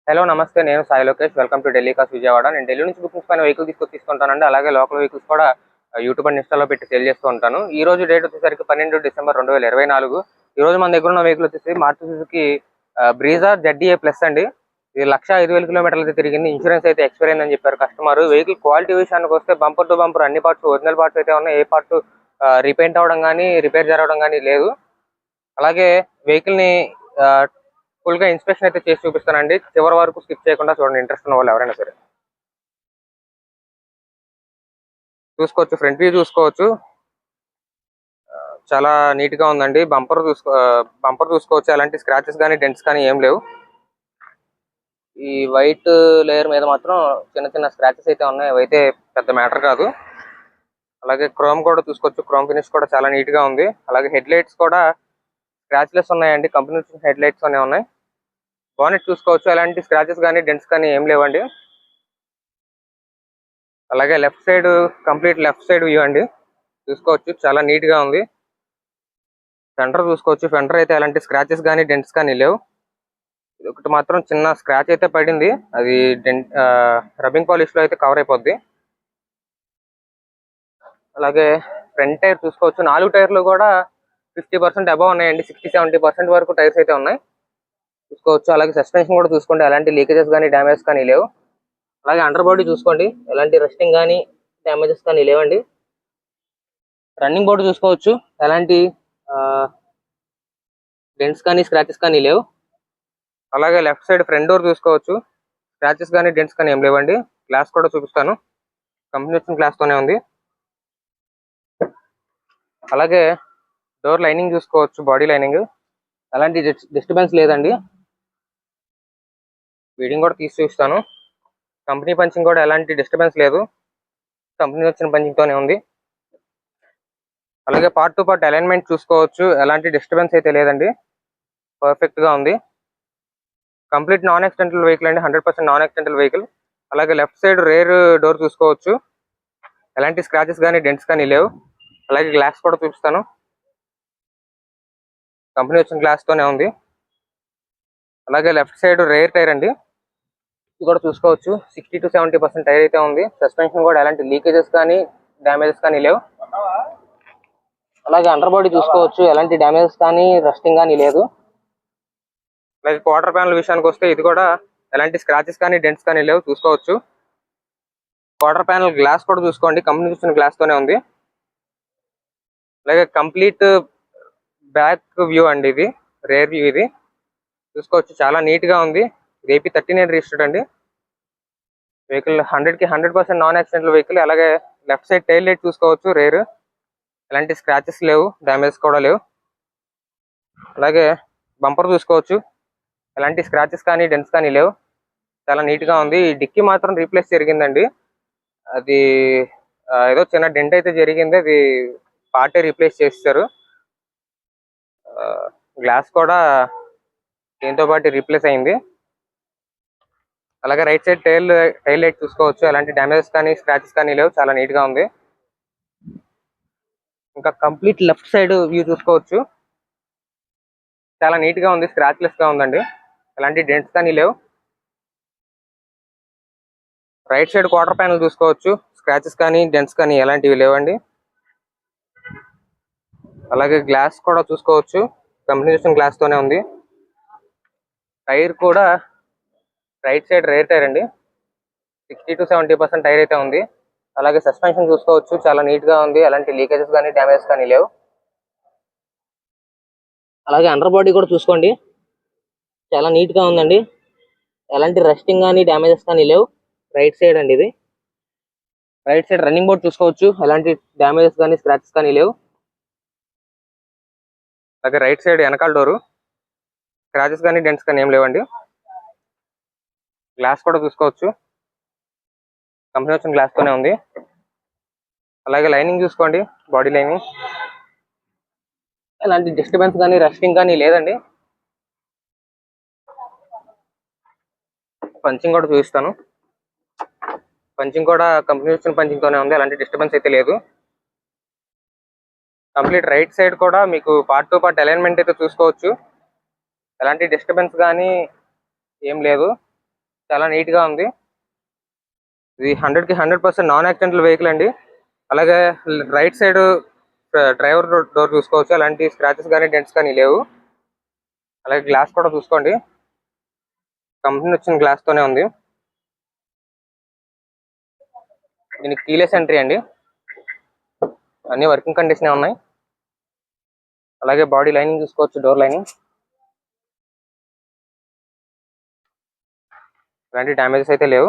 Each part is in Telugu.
హలో నమస్తే, నేను Sai Lokesh. Welcome to Delhi cars Vijayawada. నేను ఢిల్లీ నుంచి బుకింగ్స్ పైన వెహికల్ తీసుకుంటానండి. అలాగే లోకల్ వెహికల్స్ కూడా యూట్యూబ్ అండ్ ఇన్స్టాలో పెట్టి సేల్ చేస్తూ ఉంటాను. ఈ రోజు డేట్ వచ్చేసరికి 12 డిసెంబర్ 2024. ఈ రోజు మన దగ్గర ఉన్న వెహికల్ వచ్చేసి Maruti Suzuki Brezza ZDA plus అండి. ఇది 1,05,000 కిలోమీటర్లు అయితే తిరిగింది. ఇన్సూరెన్స్ అయితే ఎక్స్పైర్ అయిందని చెప్పారు కస్టమర్. వెహికల్ క్వాలిటీ విషయానికి వస్తే బంపర్ టు బంపర్ అన్ని పార్ట్స్ ఒరిజినల్ పార్ట్స్ అయితే ఉన్నాయి. ఏ పార్ట్ రీపెయింట్ అవడం కానీ రిపేర్ జరగడం కానీ లేదు. అలాగే వెహికల్ ని ఫుల్ గా ఇన్స్పెక్షన్ అయితే చేసి చూపిస్తానండి. చివరి వరకు స్కిప్ చేయకుండా చూడండి. ఇంట్రెస్ట్ ఉన్న వాళ్ళు ఎవరైనా సరే చూసుకోవచ్చు. ఫ్రంట్ వ్యూ చూసుకోవచ్చు, చాలా నీట్ గా ఉందండి. బంపర్ చూసుకోవచ్చు. ఎలాంటి స్క్రాచెస్ కానీ డెంట్స్ కానీ ఏం లేవు. ఈ వైట్ లేయర్ మీద మాత్రం చిన్న చిన్న స్క్రాచెస్ అయితే ఉన్నాయి. అవైతే పెద్ద మ్యాటర్ కాదు. అలాగే క్రోమ్ కూడా చూసుకోవచ్చు. క్రోమ్ ఫినిష్ కూడా చాలా నీట్ గా ఉంది. అలాగే హెడ్ లైట్స్ కూడా స్క్రాచ్లెస్ ఉన్నాయండి. కంపెనీ హెడ్ లైట్స్ అనే ఉన్నాయి. బానెట్ చూసుకోవచ్చు. ఎలాంటి స్క్రాచెస్ కానీ డెంట్స్ కానీ ఏం లేవండి. అలాగే left side complete left side view అండి చూసుకోవచ్చు, చాలా నీట్ గా ఉంది. ఫెండర్ చూసుకోవచ్చు. ఫెండర్ అయితే ఎలాంటి స్క్రాచెస్ కానీ డెంట్స్ కానీ లేవు. ఇది ఒకటి మాత్రం చిన్న స్క్రాచ్ అయితే పడింది. అది రబ్బింగ్ పాలిష్ లో అయితే కవర్ అయిపోద్ది. అలాగే ఫ్రంట్ టైర్ చూసుకోవచ్చు. 4 టైర్లు కూడా 50% అబవ్ ఉన్నాయండి. 60-70% వరకు టైర్స్ అయితే ఉన్నాయి చూసుకోవచ్చు. అలాగే సస్పెన్షన్ కూడా చూసుకోండి. ఎలాంటి లీకేజెస్ కానీ డ్యామేజ్ కానీ లేవు. అలాగే అండర్ బాడీ చూసుకోండి. ఎలాంటి రస్టింగ్ కానీ డ్యామేజెస్ కానీ లేవండి. రన్నింగ్ బోర్డు చూసుకోవచ్చు. ఎలాంటి డెంట్స్ కానీ స్క్రాచెస్ కానీ లేవు. అలాగే లెఫ్ట్ సైడ్ ఫ్రంట్ డోర్ చూసుకోవచ్చు. స్క్రాచెస్ కానీ డెంట్స్ కానీ ఏం లేవండి. గ్లాస్ కూడా చూపిస్తాను. కంపెనీ వచ్చిన గ్లాస్ తోనే ఉంది. అలాగే డోర్ లైనింగ్ చూసుకోవచ్చు. బాడీ లైనింగ్ ఎలాంటి డిస్టర్బెన్స్ లేదండి. వీడింగ్ కూడా తీసి చూపిస్తాను. కంపెనీ పంచింగ్ కూడా ఎలాంటి డిస్టర్బెన్స్ లేదు. కంపెనీ వచ్చిన పంచింగ్ తోనే ఉంది. అలాగే పార్ట్ టు పార్ట్ అలైన్మెంట్ చూసుకోవచ్చు. ఎలాంటి డిస్టర్బెన్స్ అయితే లేదండి. పర్ఫెక్ట్ గా ఉంది. కంప్లీట్ నాన్ యాక్సిడెంటల్ వెహికల్ అండి. 100% నాన్ యాక్సిడెంటల్ వెహికల్. అలాగే లెఫ్ట్ సైడ్ రేర్ డోర్ చూసుకోవచ్చు. ఎలాంటి స్క్రాచెస్ కానీ డెంట్స్ కానీ లేవు. అలాగే గ్లాస్ కూడా చూపిస్తాను. కంపెనీ వచ్చిన గ్లాస్ తోనే ఉంది. అలాగే లెఫ్ట్ సైడ్ రేర్ టైర్ అండి. ఇది కూడా చూసుకోవచ్చు. 60-70% టైర్ అయితే ఉంది. సస్పెన్షన్ కూడా ఎలాంటి లీకేజెస్ కానీ డ్యామేజెస్ కానీ లేవు. అలాగే అండర్ బాడీ చూసుకోవచ్చు. ఎలాంటి డ్యామేజెస్ కానీ రస్టింగ్ కానీ లేదు. అలాగే క్వార్టర్ ప్యానల్ విషయానికి వస్తే ఇది కూడా ఎలాంటి స్క్రాచెస్ కానీ డెంట్స్ కానీ లేవు చూసుకోవచ్చు. క్వార్టర్ ప్యానల్ గ్లాస్ కూడా చూసుకోండి. కంపెనీ ఇచ్చిన గ్లాస్ తోనే ఉంది. అలాగే కంప్లీట్ బ్యాక్ వ్యూ అండి. ఇది రేర్ వ్యూ. ఇది చూసుకోవచ్చు, చాలా నీట్ గా ఉంది. ఇది AP 39 రిజిస్టర్డ్ అండి. వెహికల్ 100కి 100% నాన్ యాక్సిడెంటల్ వెహికల్. అలాగే లెఫ్ట్ సైడ్ టైల్ లైట్ చూసుకోవచ్చు. రేర్ ఎలాంటి స్క్రాచెస్ లేవు, డ్యామేజ్ కూడా లేవు. అలాగే బంపర్ చూసుకోవచ్చు. ఎలాంటి స్క్రాచెస్ కానీ డెంట్స్ కానీ లేవు. చాలా నీట్ గా ఉంది. ఈ డిక్కీ మాత్రం రీప్లేస్ జరిగిందండి. అది ఏదో చిన్న డెంట్ అయితే జరిగింది. అది పార్టే రీప్లేస్ చేస్తారు. గ్లాస్ కూడా దీంతో పాటు రీప్లేస్ అయింది. అలాగే రైట్ సైడ్ టైల్ లైట్ చూసుకోవచ్చు. ఎలాంటి డ్యామేజెస్ కానీ స్క్రాచెస్ కానీ లేవు. చాలా నీట్ గా ఉంది. ఇంకా కంప్లీట్ లెఫ్ట్ సైడ్ వ్యూ చూసుకోవచ్చు. చాలా నీట్ గా ఉంది. స్క్రాచ్ లెస్ గా ఉందండి. ఎలాంటి డెంట్స్ కానీ లేవు. రైట్ సైడ్ క్వార్టర్ ప్యానల్ చూసుకోవచ్చు. స్క్రాచెస్ కానీ డెంట్స్ కానీ ఎలాంటివి లేవండి. అలాగే గ్లాస్ కూడా చూసుకోవచ్చు. కంపెనీ గ్లాస్ తోనే ఉంది. టైర్ కూడా రైట్ సైడ్ రేర్ టైర్ అండి. 60-70% టైర్ అయితే ఉంది. అలాగే సస్పెన్షన్ చూసుకోవచ్చు. చాలా నీట్ గా ఉంది. ఎలాంటి లీకేజెస్ కానీ డ్యామేజెస్ కానీ లేవు. అలాగే అండర్ బాడీ కూడా చూసుకోండి. చాలా నీట్ గా ఉందండి. ఎలాంటి రస్టింగ్ కానీ డ్యామేజెస్ కానీ లేవు. రైట్ సైడ్ అండి ఇది. రైట్ సైడ్ రన్నింగ్ బోర్డ్ చూసుకోవచ్చు. ఎలాంటి డ్యామేజెస్ కానీ స్క్రాచెస్ కానీ లేవు. అలాగే రైట్ సైడ్ వెనకాల డోరు స్క్రాచెస్ కానీ డెంట్స్ కానీ ఏం లేవండి. గ్లాస్ కూడా చూసుకోవచ్చు. కంపెనీ వచ్చిన గ్లాస్ తోనే ఉంది. అలాగే లైనింగ్ చూసుకోండి. బాడీ లైనింగ్ ఎలాంటి డిస్టర్బెన్స్ కానీ రస్టింగ్ కానీ లేదండి. పంచింగ్ కూడా చూపిస్తాను. పంచింగ్ కూడా కంపెనీ వచ్చిన పంచింగ్ తోనే ఉంది. ఎలాంటి డిస్టర్బెన్స్ అయితే లేదు. కంప్లీట్ రైట్ సైడ్ కూడా మీకు పార్ట్ టు పార్ట్ అలైన్మెంట్ అయితే చూసుకోవచ్చు. ఎలాంటి డిస్టర్బెన్స్ కానీ ఏం లేదు. చాలా నీట్ గా ఉంది. ఇది 100కి 100% నాన్ యాక్సిడెంటల్ వెహికల్ అండి. అలాగే రైట్ సైడ్ డ్రైవర్ డోర్ చూసుకోవచ్చు, అలాంటి స్క్రాచెస్ కానీ డెంట్స్ కానీ లేవు. అలాగే గ్లాస్ కూడా చూసుకోండి, కంపెనీ వచ్చిన గ్లాస్ తోనే ఉంది. దీనికి కీలెస్ ఎంట్రీ అండి, అన్ని వర్కింగ్ కండిషన్ ఉన్నాయి. అలాగే బాడీ లైనింగ్ చూసుకోవచ్చు, డోర్ లైనింగ్, ఎలాంటి డ్యామేజెస్ అయితే లేవు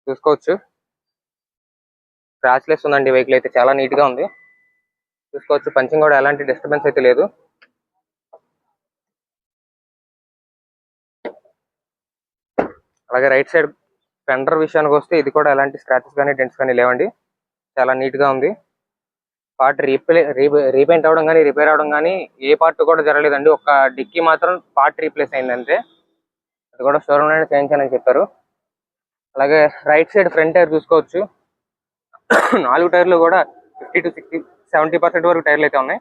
చూసుకోవచ్చు. స్క్రాచ్లెస్ ఉందండి వెహికల్ అయితే, చాలా నీట్ గా ఉంది చూసుకోవచ్చు. పంచింగ్ కూడా ఎలాంటి డిస్టర్బెన్స్ అయితే లేదు. అలాగే రైట్ సైడ్ ఫెండర్ విషయానికి వస్తే ఇది కూడా ఎలాంటి స్క్రాచెస్ కానీ డెంట్స్ కానీ లేవండి, చాలా నీట్ గా ఉంది. పార్ట్ రీపెయింట్ అవడం కానీ రిపేర్ అవడం కానీ ఏ పార్ట్ కూడా జరగలేదండి. ఒక డిక్కీ మాత్రం పార్ట్ రీప్లేస్ అయింది అంతే, అది కూడా షోరూమ్ లోనే చేయించానని చెప్పారు. అలాగే రైట్ సైడ్ ఫ్రంట్ టైర్ చూసుకోవచ్చు, 4 టైర్లు కూడా 50 to 70% వరకు టైర్లు అయితే ఉన్నాయి.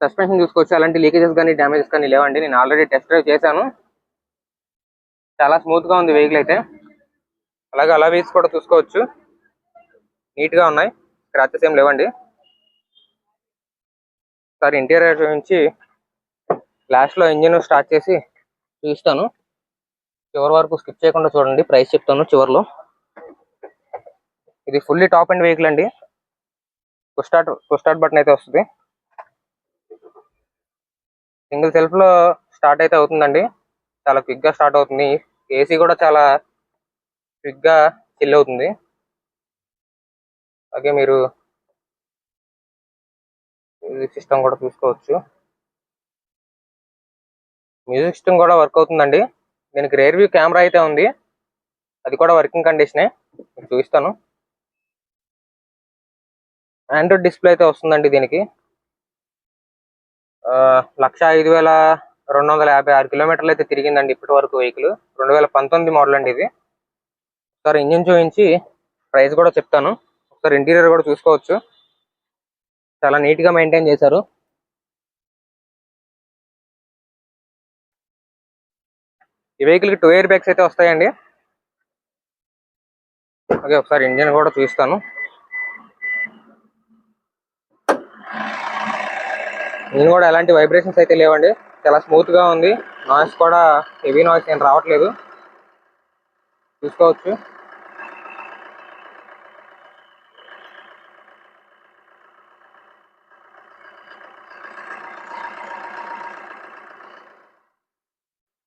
సస్పెన్షన్ చూసుకోవచ్చు, అలాంటి లీకేజెస్ కానీ డ్యామేజెస్ కానీ లేవండి. నేను ఆల్రెడీ టెస్ట్ డ్రైవ్ చేశాను, చాలా స్మూత్ గా ఉంది వెహికల్ అయితే. అలాగే అలా వీల్స్ కూడా చూసుకోవచ్చు, నీట్ గా ఉన్నాయి, స్క్రాచెస్ ఏం లేవండి. ఒకసారి ఇంటీరియర్ నుంచి లాస్ట్ లో ఇంజిన్ స్టార్ట్ చేసి చూపిస్తాను, చివరి వరకు స్కిప్ చేయకుండా చూడండి, ప్రైస్ చెప్తాను చివరిలో. ఇది ఫుల్లీ టాప్ అండ్ వెహికల్ అండి, పుష్ స్టార్ట్ బటన్ అయితే వస్తుంది. సింగిల్ సెల్ఫ్ లో స్టార్ట్ అయితే అవుతుందండి, చాలా క్విక్ గా స్టార్ట్ అవుతుంది. ఏసీ కూడా చాలా క్విక్ గా చిల్ అవుతుంది. అలాగే మీరు మ్యూజిక్ సిస్టమ్ కూడా చూసుకోవచ్చు, మ్యూజిక్ సిస్టమ్ కూడా వర్క్ అవుతుందండి. దీనికి రేర్ వ్యూ కెమెరా అయితే ఉంది, అది కూడా వర్కింగ్ కండిషనే, మీకు చూపిస్తాను. ఆండ్రాయిడ్ డిస్ప్లే అయితే వస్తుందండి దీనికి. 1,05,256 కిలోమీటర్లు అయితే తిరిగిందండి ఇప్పటి వరకు వెహికల్. 2019 మోడల్ అండి ఇది. ఒకసారి ఇంజిన్ చూపించి ప్రైస్ కూడా చెప్తాను. ఒకసారి ఇంటీరియర్ కూడా చూసుకోవచ్చు, చాలా నీట్ గా మెయింటైన్ చేశారు. ఈ వెహికల్ కి 2 ఎయిర్ బ్యాగ్స్ అయితే వస్తాయండి. ఓకే, ఒకసారి ఇంజిన్ కూడా చూపిస్తాను. ఇంజిన్ కూడా ఎలాంటి వైబ్రేషన్స్ అయితే లేవండి, చాలా స్మూత్ గా ఉంది. నాయిస్ కూడా హెవీ నాయిస్ ఏం రావట్లేదు చూసుకోవచ్చు.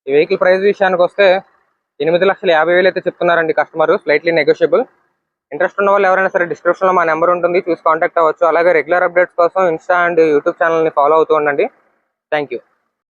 ఈ వెహికల్ ప్రైస్ విషయానికి వస్తే 8,50,000 అయితే చెప్తున్నారండి కస్టమర్, స్లైట్లీ నెగోషియబుల్. ఇంట్రెస్ట్ ఉన్న వాళ్ళు ఎవరైనా సరే డిస్క్రిప్షన్ లో మా నెంబర్ ఉంటుంది, చూసి కాంటాక్ట్ అవ్వచ్చు. అలాగే రెగ్యులర్ అప్డేట్స్ కోసం ఇన్స్టా అండ్ యూట్యూబ్ ఛానల్ ని ఫాలో అవుతూ ఉండండి. Thank you.